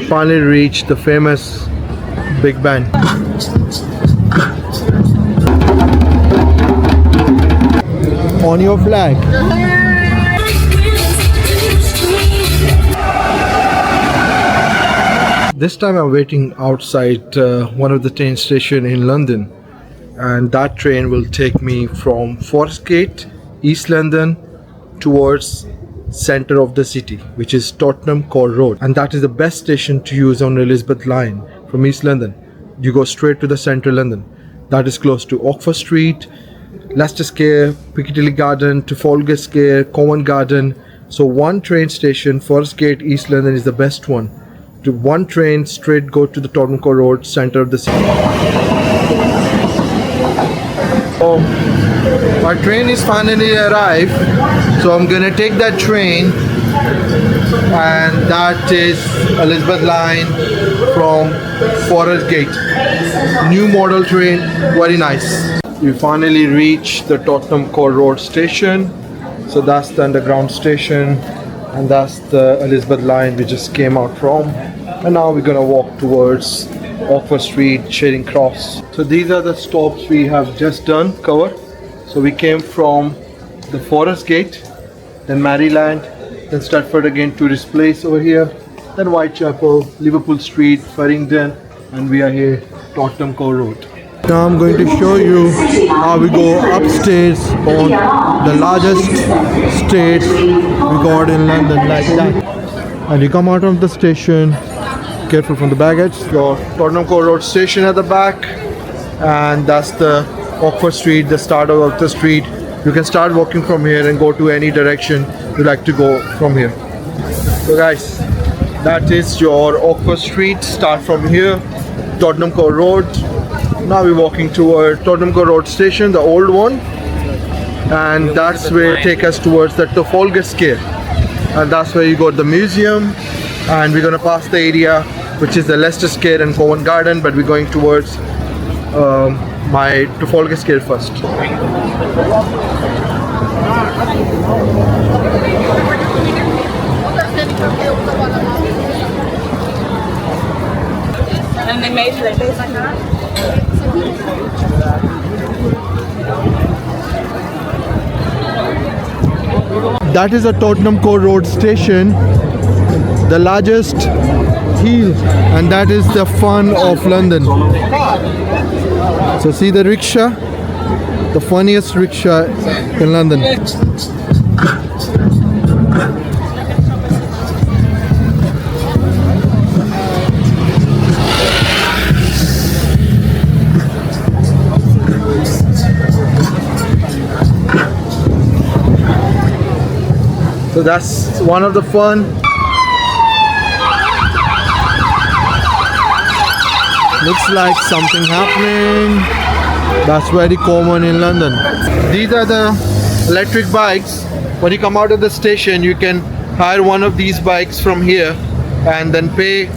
finally reached the famous Big Ben. On your flag. This time I'm waiting outside one of the train station in London, and that train will take me from Forest Gate, East London, towards center of the city, which is Tottenham Court Road, and that is the best station to use on Elizabeth line from East London. You go straight to the central London. That is close to Oxford Street, Leicester Square, Piccadilly Garden, Trafalgar Square, Covent Garden. So one train station, Forest Gate, East London, is the best one. To one train straight go to the Tottenham Court Road, center of the city. So my train is finally arrived, so I'm gonna take that train, and that is Elizabeth line from Forest Gate. New model train, very nice. We finally reached the Tottenham Court Road station. So that's the underground station, and that's the Elizabeth line we just came out from. And now we're gonna walk towards Oxford Street, Charing Cross. So these are the stops we have just done cover. So we came from the Forest Gate, then Maryland, then Stratford again, Tourist Place over here, then Whitechapel, Liverpool Street, Farringdon, and we are here, Tottenham Court Road. Now I'm going to show you how we go upstairs on the largest stairs we got in London, like that. And you come out of the station, careful from the baggage. Your Tottenham Court Road station at the back, and that's the Oxford Street, the start of Oxford Street. You can start walking from here and go to any direction you like to go from here. So guys, that is your Oxford Street. Start from here, Tottenham Court Road. Now we're walking toward Tottenham Court Road station, the old one, and that's where take us towards the Trafalgar Square, and that's where you got the museum. And we're gonna pass the area which is the Leicester Square and Covent Garden, but we're going towards my Trafalgar Square first. And they made it like this. That is a Tottenham Court Road station, the largest hill, and that is the fun of London. So see the rickshaw, the funniest rickshaw in London. So that's one of the fun. Looks like something happening. That's very common in London. These are the electric bikes. When you come out of the station, you can hire one of these bikes from here and then pay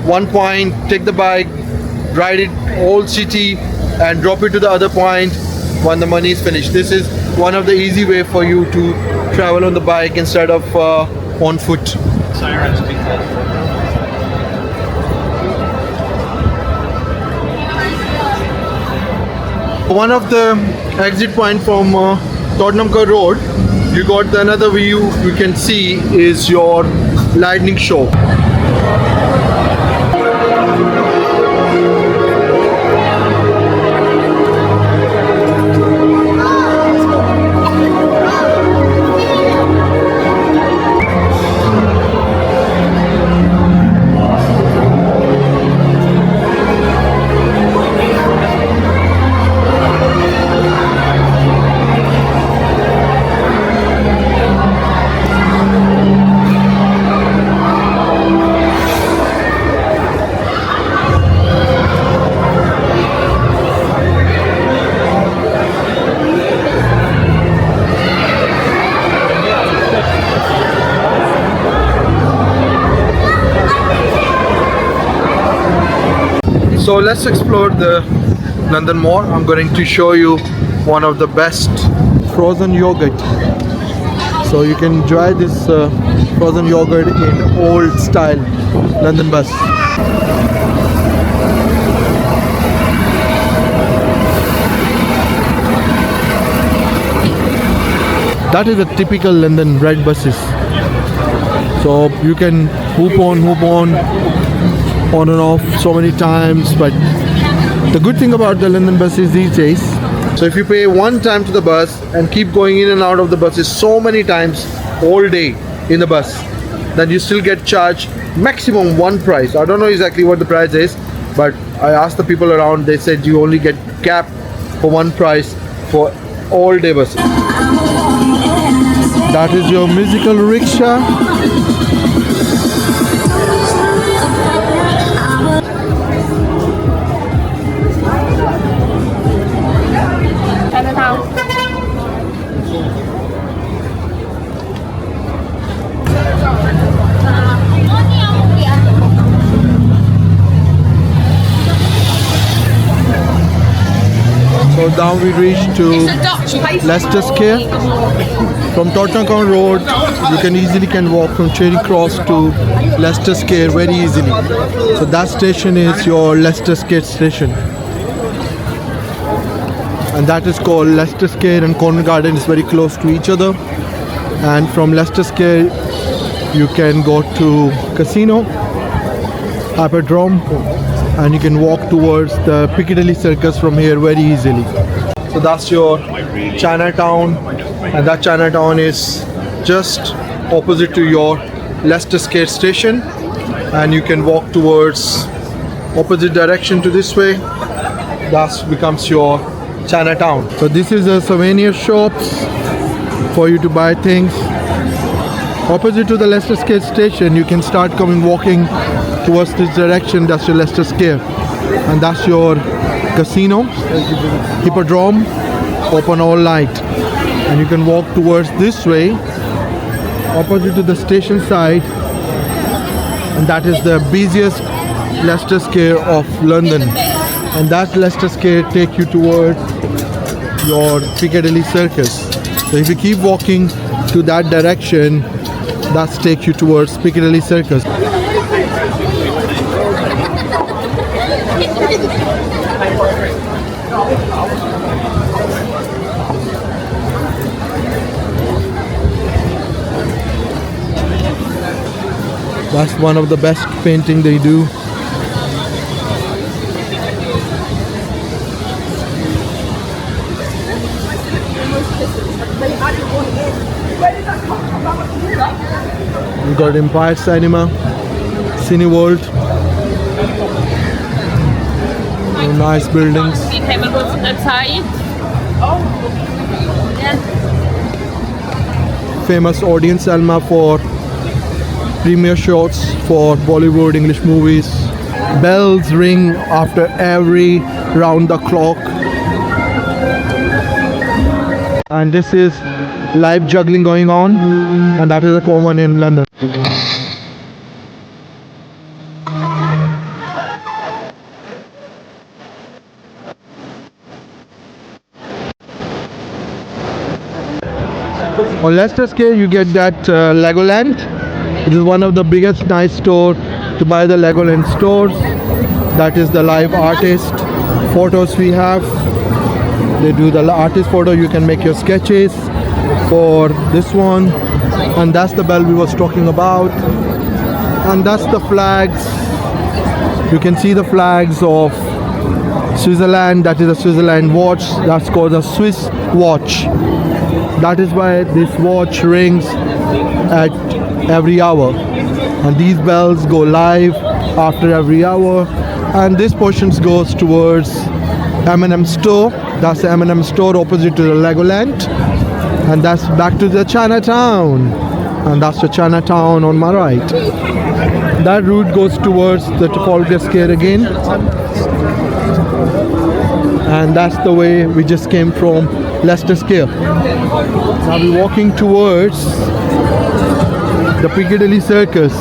1 point, take the bike, ride it whole city and drop it to the other point when the money is finished. This is one of the easy way for you to travel on the bike instead of on foot. Sirens because one of the exit point from Tottenham Court Road, you got another view you can see is your lightning show. So let's explore the London more. I'm going to show you one of the best frozen yogurt. So you can enjoy this frozen yogurt in old style London bus. That is a typical London red buses. So you can hoop on and off so many times. But the good thing about the London buses these days, so if you pay one time to the bus and keep going in and out of the buses so many times all day in the bus, then you still get charged maximum one price. I don't know exactly what the price is, but I asked the people around, they said you only get capped for one price for all day buses. That is your musical rickshaw. Chinatown. So now we reach to Leicester Square. From Tottenham Court Road, you can easily walk from Charing Cross to Leicester Square very easily. So that station is your Leicester Square station, and that is called Leicester Square, and Covent Garden is very close to each other. And from Leicester Square, you can go to Casino, Hippodrome, and you can walk towards the Piccadilly Circus from here very easily. So that's your Chinatown, and that Chinatown is just opposite to your Leicester Square station, and you can walk towards opposite direction to this way. That becomes your Chinatown. So this is a souvenir shops for you to buy things. Opposite to the Leicester Square station, you can start walking towards this direction. That's your Leicester Square, and that's your Casino, Hippodrome, open all night. And you can walk towards this way, opposite to the station side, and that is the busiest Leicester Square of London. And that Leicester Square take you towards your Piccadilly Circus. So if you keep walking to that direction, that's take you towards Piccadilly Circus. That's one of the best painting they do. We got Empire Cinema, Cineworld. Nice buildings. Famous audience Alma for premiere shots for Bollywood English movies. Bells ring after every round the clock. And this is live juggling going on, and that is a common in London. On Leicester Square, you get that Legoland. It is one of the biggest nice store to buy the Legoland stores. That is the live artist photos we have. They do the artist photo. You can make your sketches for this one, and that's the bell we was talking about, and that's the flags. You can see the flags of Switzerland. That is a Switzerland watch. That's called a Swiss watch. That is why this watch rings at every hour, and these bells go live after every hour. And this portion goes towards M&M store. That's the M&M store opposite to the Legoland, and that's back to the Chinatown, and that's the Chinatown on my right. That route goes towards the Trafalgar Square again, and that's the way we just came from Leicester Square. Now we're walking towards the Piccadilly Circus.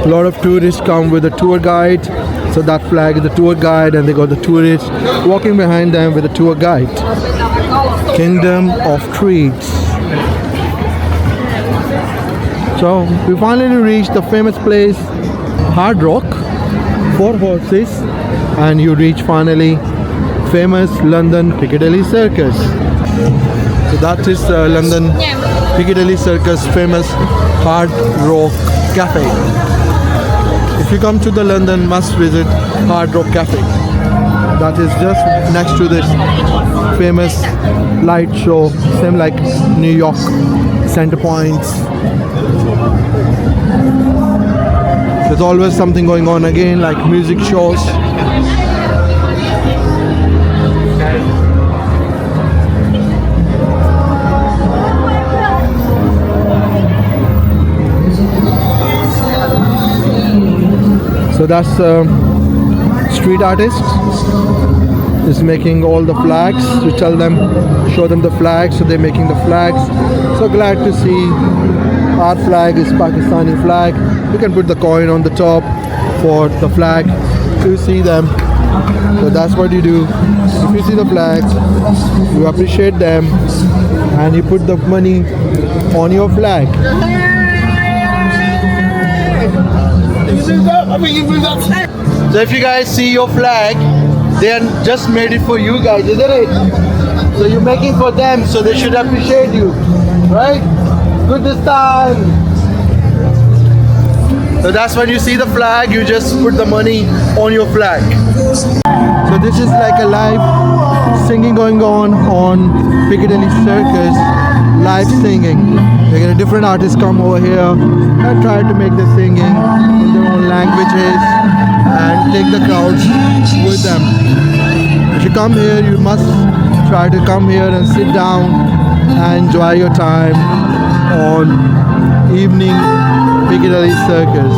A lot of tourists come with a tour guide. So that flag is the tour guide, and they got the tourists walking behind them with a tour guide. Kingdom of Treats. So we finally reached the famous place, Hard Rock, 4 horses, and you reach finally famous London Piccadilly Circus. So that is London Piccadilly Circus famous Hard Rock Cafe. If you come to the London, must visit Hard Rock Cafe. That is just next to this famous light show, same like New York Center Points. There's always something going on again, like music shows. So that's street artist is making all the flags. We tell them, show them the flags, so they're making the flags. So glad to see our flag is Pakistani flag. You can put the coin on the top for the flag to see them. So that's what you do. If you see the flags, you appreciate them, and you put the money on your flag. So if you guys see your flag, they are just made it for you guys, isn't it? So you're making for them, so they should appreciate you, right? Good this time. So that's when you see the flag, you just put the money on your flag. So this is like a live singing going on Piccadilly Circus, live singing. They get a different artists come over here and try to make the singing in their own languages and take the crowds with them. If you come here, you must try to come here and sit down and enjoy your time on evening Piccadilly Circus.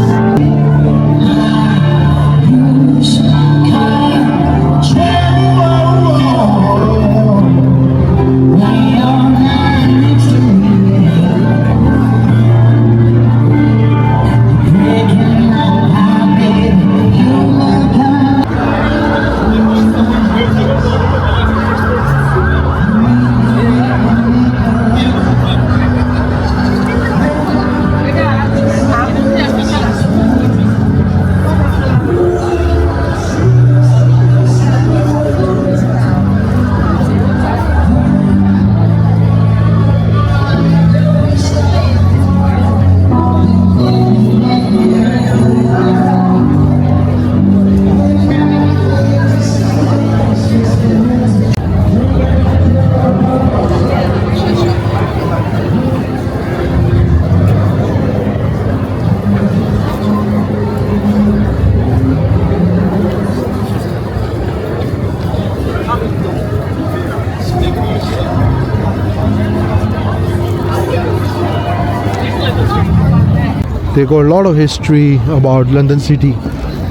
They got a lot of history about London City,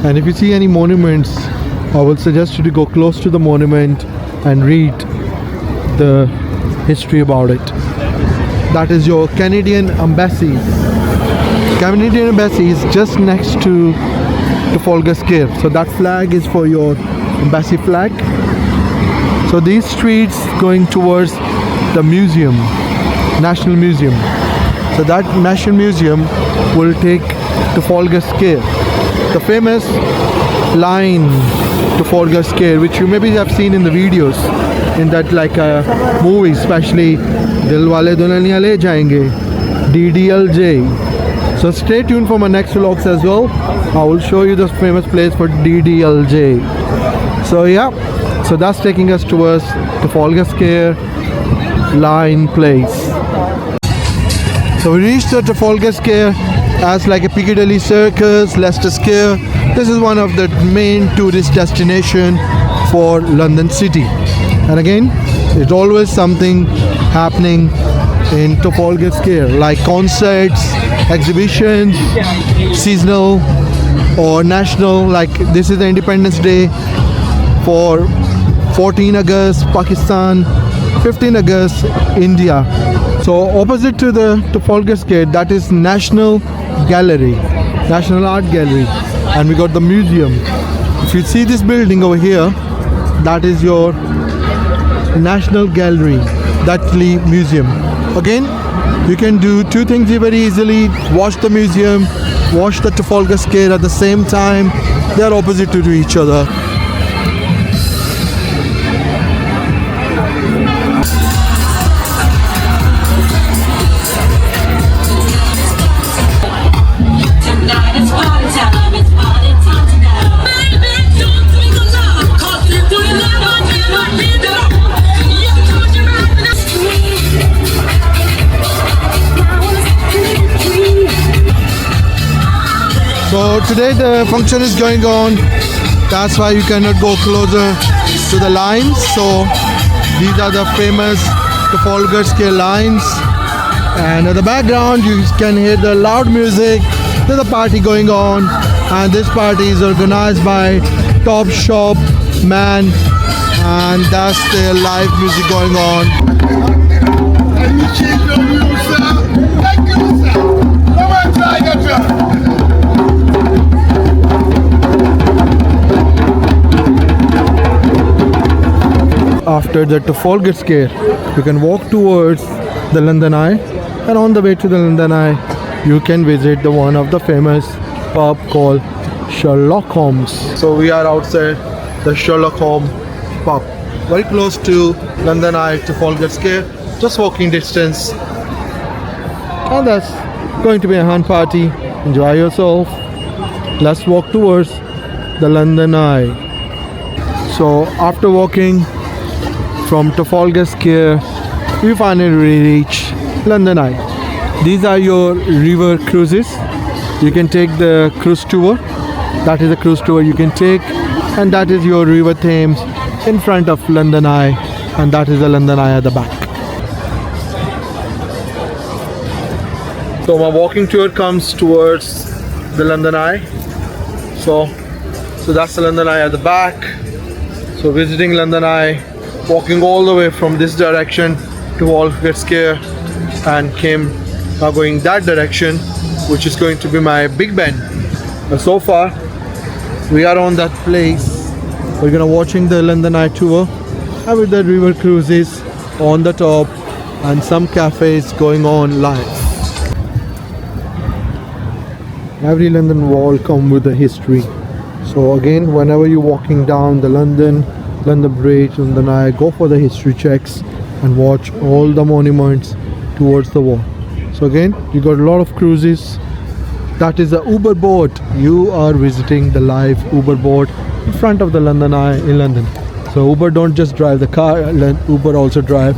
and if you see any monuments, I would suggest you to go close to the monument and read the history about it. That is your Canadian Embassy. Canadian Embassy is just next to Trafalgar Square, so that flag is for your embassy flag. So these streets going towards the museum, National Museum. So that National Museum will take Trafalgar Square, the famous line Trafalgar Square, which you maybe have seen in the videos, in that like movie, especially Dilwale Dulhaniya Le Jayenge, DDLJ. So stay tuned for my next vlogs as well. I will show you the famous place for DDLJ. So yeah, so that's taking us towards Trafalgar Square line place. So we reached the Trafalgar Square as like a Piccadilly Circus, Leicester Square. This is one of the main tourist destination for London City. And again, it's always something happening in Trafalgar Square, like concerts, exhibitions, seasonal or national. Like this is the Independence Day for 14 August, Pakistan, 15 August, India. So opposite to the Trafalgar Square, that is National Gallery. National Art Gallery, and we got the museum. If you see this building over here, that is your National Gallery, Dudley Museum. Again, you can do two things very easily: watch the museum, watch the Trafalgar Square at the same time. They are opposite to each other. Tonight it's party time, it's party time tonight. Baby, don't drink a lot, 'cause you do never need it all. You told you right in the street. So today the function is going on. That's why you cannot go closer to the lines. So these are the famous Trafalgar Square lines. And in the background you can hear the loud music. There's a party going on, and this party is organized by Top Shop Man, and that's the live music going on. After the Trafalgar Square, you can walk towards the London Eye, and on the way to the London Eye, you can visit the one of the famous pub called Sherlock Holmes. So we are outside the Sherlock Holmes pub, very close to London Eye, Trafalgar Square, just walking distance. And that's going to be a hand party. Enjoy yourself. Let's walk towards the London Eye. So after walking from Trafalgar Square, we finally reach London Eye. These are your river cruises. You can take the cruise tour. That is a cruise tour you can take, and that is your River Thames in front of London Eye, and that is the London Eye at the back. So my walking tour comes towards the London Eye. So that's the London Eye at the back. So visiting London Eye, walking all the way from this direction to Trafalgar Square, and came now going that direction, which is going to be my Big Ben. So far we are on that place. We're gonna watching the London Eye tour, and with the river cruises on the top and some cafes going on live. Every London wall come with a history. So again, whenever you're walking down the London Bridge, London Eye, go for the history checks and watch all the monuments towards the wall. So again, you got a lot of cruises. That is a Uber boat. You are visiting the live Uber boat in front of the London Eye in London. So Uber don't just drive the car, Uber also drive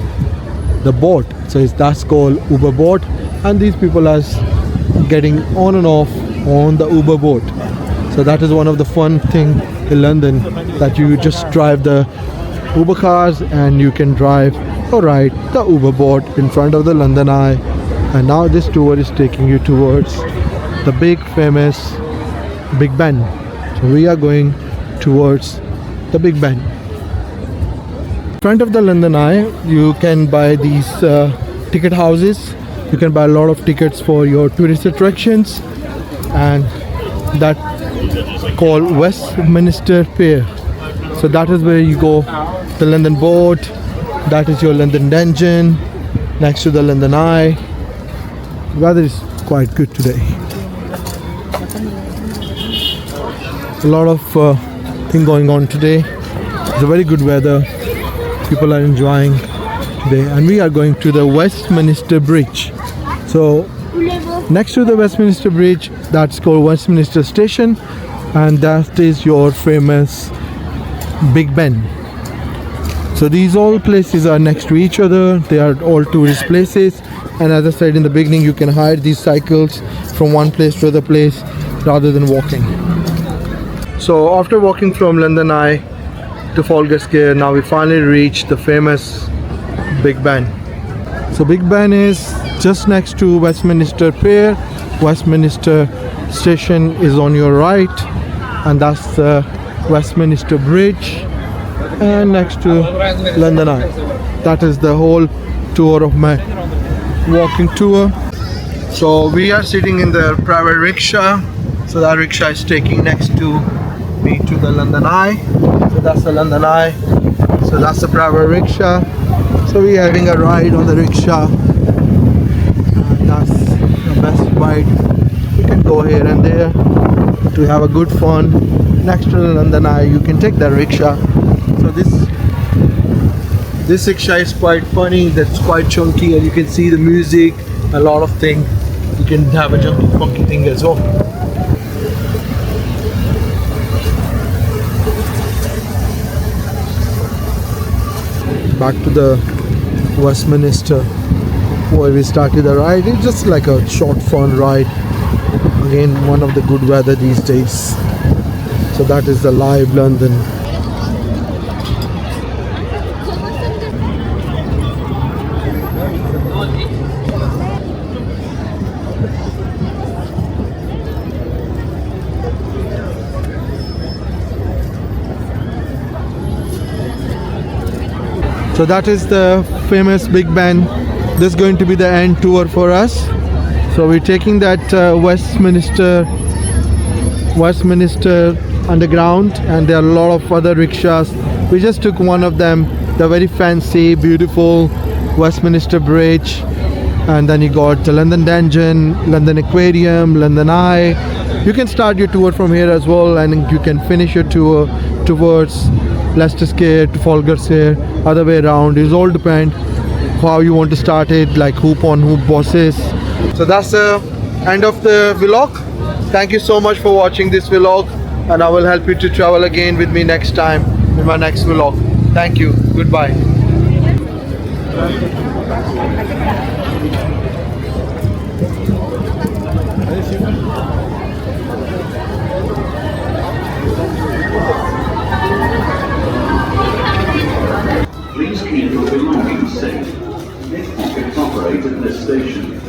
the boat. So that's called Uber boat, and these people are getting on and off on the Uber boat. So that is one of the fun thing in London, that you just drive the Uber cars and you can drive or ride the Uber boat in front of the London Eye. And now this tour is taking you towards the big famous Big Ben. So we are going towards the Big Ben. In front of the London Eye, you can buy these ticket houses. You can buy a lot of tickets for your tourist attractions, and that called Westminster Pier. So that is where you go. The London boat, that is your London Dungeon, next to the London Eye. Weather is quite good today. A lot of thing going on today. It's a very good weather. People are enjoying today, and we are going to the Westminster Bridge. So next to the Westminster Bridge, that's called Westminster Station, and that is your famous Big Ben. So these all places are next to each other. They are all tourist places, and as I said in the beginning, you can hire these cycles from one place to other place rather than walking. So after walking from London Eye to Trafalgar Square, now we finally reached the famous Big Ben. So Big Ben is just next to Westminster Pier. Westminster Station is on your right, and that's the Westminster Bridge, and next to London Eye. That is the whole tour of my walking tour. So we are sitting in the private rickshaw, So that rickshaw is taking next to me to the London Eye. So that's the London Eye. So that's the private rickshaw. So we're having a ride on the rickshaw. And that's the best ride. You can go here and there to have a good fun. Next to the London Eye, you can take the rickshaw. So this rickshaw is quite funny. That's quite chunky, and you can see the music, a lot of things. You can have a junky funky thing as well. Back to the Westminster where we started the ride. It's just like a short fun ride. Again, one of the good weather these days. So that is the live London. So that is the famous Big Ben. This is going to be the end tour for us. So we're taking that Westminster Underground, and there are a lot of other rickshaws. We just took one of them, the very fancy, beautiful Westminster Bridge, and then you got the London Dungeon, London Aquarium, London Eye. You can start your tour from here as well, and you can finish your tour towards Leicester Square, Trafalgar Square, other way around. It all depend how you want to start it, like hoop on hoop bosses. So that's the end of the vlog. Thank you so much for watching this vlog, and I will help you to travel again with me next time in my next vlog. Thank you. Goodbye. Please keep your belongings safe. Pickpockets operate at this station.